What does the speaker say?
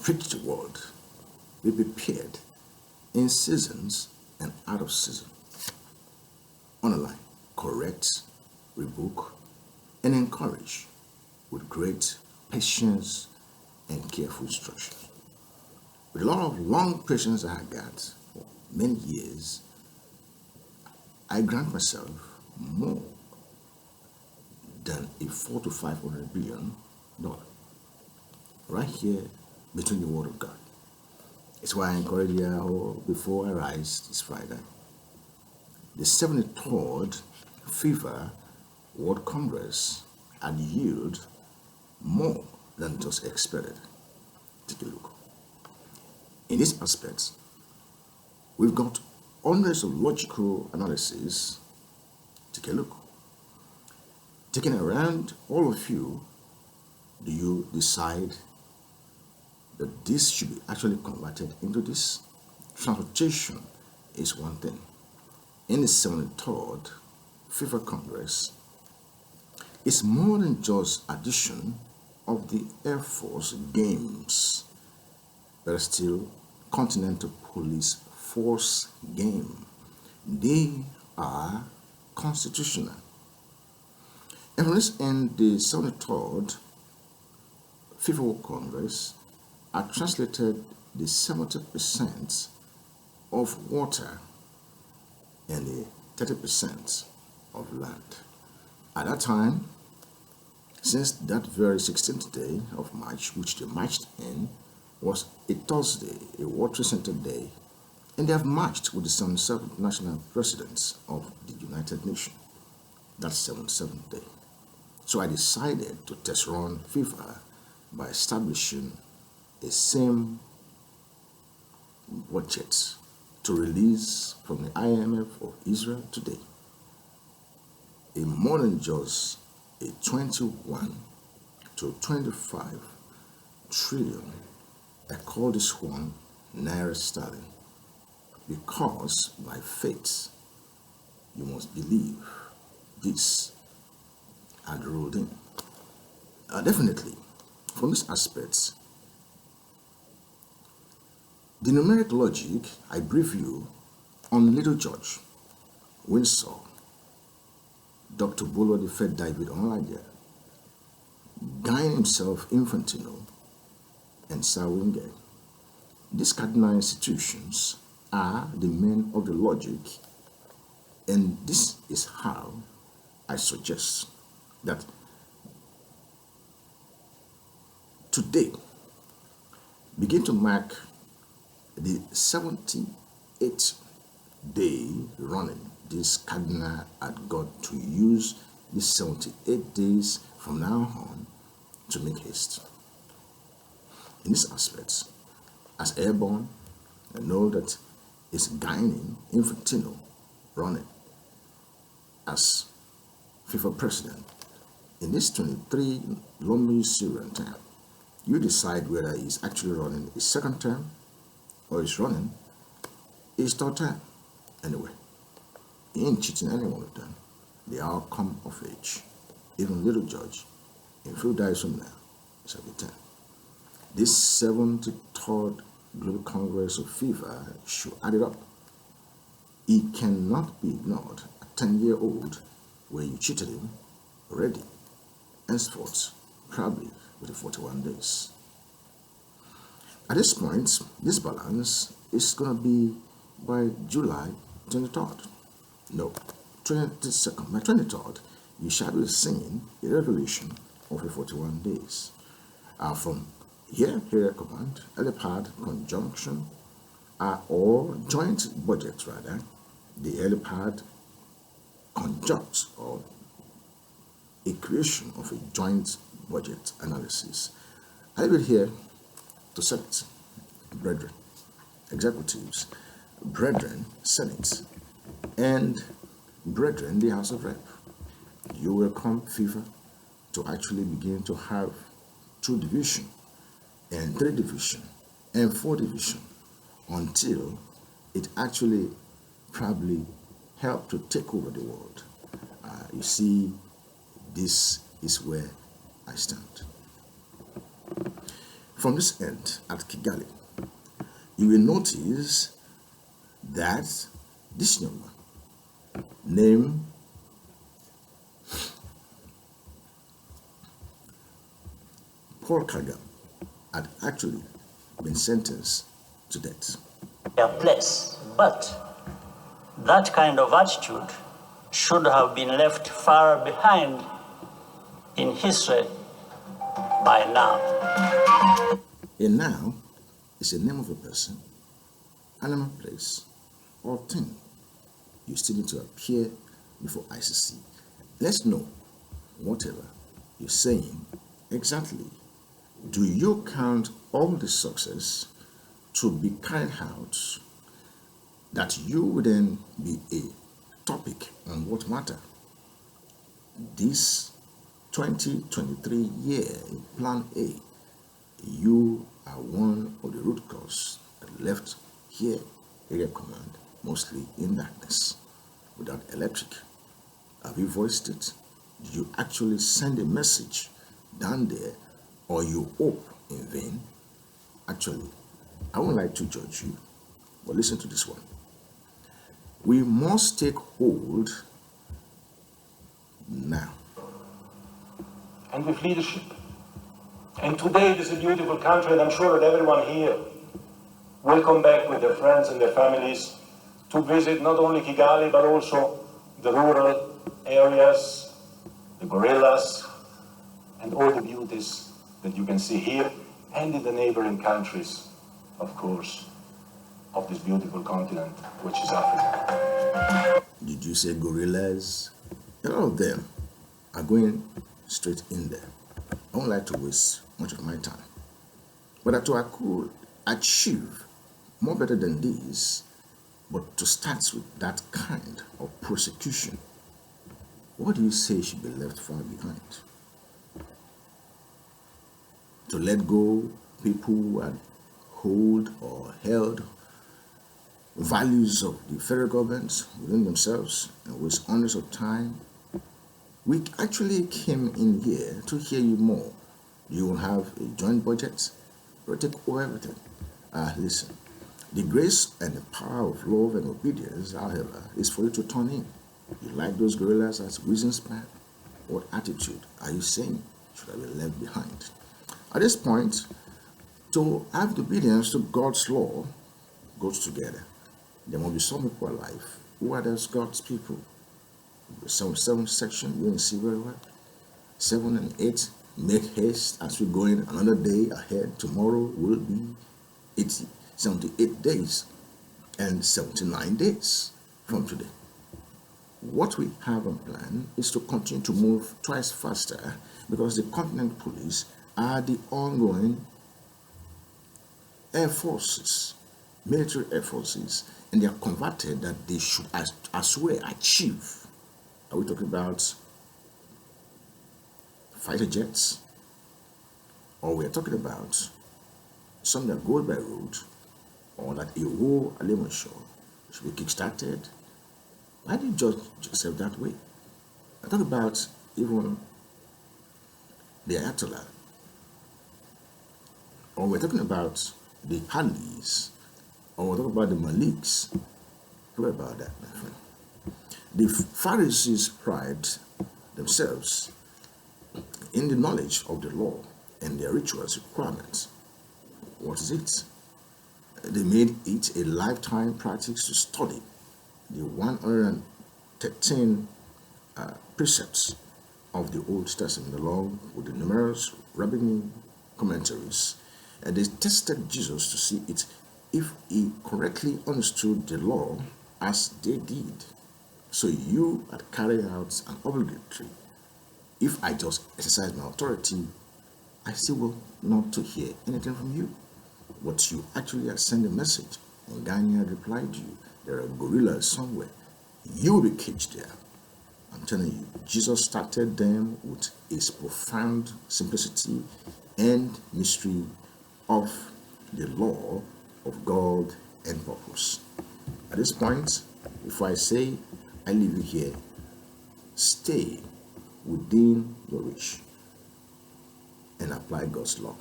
preach the word, be prepared in seasons and out of season. Underline, correct, rebuke, and encourage with great patience and careful instruction. With a lot of long patience I had got for many years, I grant myself more than a 4 to 500 billion dollar right here between the Word of God. It's why I encourage you before I rise this Friday. The 73rd FIFA World Congress had yield more than just expected. Take a look. In this aspect, we've got hundreds of logical analysis. Take a look. Taking around all of you, do you decide that this should be actually converted into this? Transportation is one thing. In the 73rd FIFA Congress, it's more than just addition of the Air Force Games, but are still Continental Police Force game. They are constitutional. And from this end, the 73rd FIFA World Congress are translated the 70% of water and the 30% of land. At that time, since that very 16th day of March, which they marched in, was a Thursday, a World Trade Center day, and they have marched with the 77th national presidents of the United Nations. That's 77th day. So I decided to test run FIFA by establishing a same budget to release from the IMF of Israel today. A more than just a 21 to 25 trillion. I call this one Naira Sterling because by faith you must believe this had rolled in. Definitely, from this aspect, the numeric logic I brief you on Little George, Windsor, Dr. Bulwer the Fed David Onlaja, Guy himself Infantino, and Sir Wingate. These cardinal institutions are the men of the logic, and this is how I suggest that today begin to mark the 78th day running. This cardinal had got to use these 78 days from now on to make haste. In this aspect, as airborne, I know that it's Guining Infantino running as FIFA president. In this 23 lonely Syrian term, you decide whether he's actually running his second term or he's running his third term. Anyway, he ain't cheating any one of them. They all come of age. Even Little George, in a few days from now, shall be 10. This 73rd Global Congress of FIFA should add it up. It cannot be ignored. A 10-year-old where you cheated him already, henceforth, probably with the 41 days. At this point, this balance is going to be by July 23rd. No, 22nd. By 23rd, you shall be seeing a revelation of the 41 days. From here, Area Command, helipad conjunction, or joint budget rather, the helipad conjunct or a creation of a joint budget analysis. I leave it here to Senate, brethren, executives, brethren, Senate, and brethren, the House of Rep. You will come FIFA to actually begin to have 2 division and 3 division and 4 division until it actually probably help to take over the world. You see, this is where I stand. from this end at Kigali, you will notice that this young man named Paul Kagame had actually been sentenced to death. Their place, but that kind of attitude should have been left far behind in history by now. And now is the name of a person, animal, place, or thing. You still need to appear before ICC. Let's know whatever you're saying exactly. Do you count all the success to be carried out that you would then be a topic on what matter? This 2023 year in Plan A, you are one of the root cause that left here area command mostly in darkness without electric. Have you voiced it? Did you actually send a message down there, or you hope in vain? Actually, I won't like to judge you, but listen to this one. We must take hold now. And with leadership. And today it is a beautiful country, and I'm sure that everyone here will come back with their friends and their families to visit not only Kigali, but also the rural areas, the gorillas, and all the beauties that you can see here and in the neighboring countries, of course, of this beautiful continent, which is Africa. Did you say gorillas? A lot of them are going straight in there. I don't like to waste much of my time. But that I could achieve more better than this, but to start with that kind of prosecution, what do you say should be left far behind? To let go people who had hold or held values of the federal government within themselves and waste hundreds of time. We actually came in here to hear you more. You will have a joint budget. We'll take over everything. Listen, the grace and the power of love and obedience, however, is for you to turn in. You like those gorillas as reasons plan? What attitude are you saying should have been left behind? At this point, to have the obedience to God's law goes together. There must be some people alive. Who are those God's people? Seven section, you can see very well. 7 and 8, make haste as we go in another day ahead. Tomorrow will be 78 days and 79 days from today. What we have on plan is to continue to move twice faster because the continent police are the ongoing air forces, military air forces, and they are converted that they should as well achieve. Are we talking about fighter jets? Or we're talking about some that go by road, or that a war Alemosho should be kickstarted? Why do you judge yourself that way? I talk about even the Ayatollah, or we're talking about the Halis, or we're talking about the Maliks. What about that, my friend? The Pharisees pride themselves in the knowledge of the law and their rituals requirements. What is it? They made it a lifetime practice to study the 113 precepts of the Old Testament along with the numerous rabbinic commentaries, and they tested Jesus to see if he correctly understood the law as they did. So you had carried out an obligatory. If I just exercise my authority, I still will not to hear anything from you. But you actually had sent a message, and Ghana had replied to you, there are gorillas somewhere. You will be caged there. I'm telling you, Jesus started them with his profound simplicity and mystery of the law of God and purpose. At this point, before I say I leave you here, stay within your reach and apply God's law.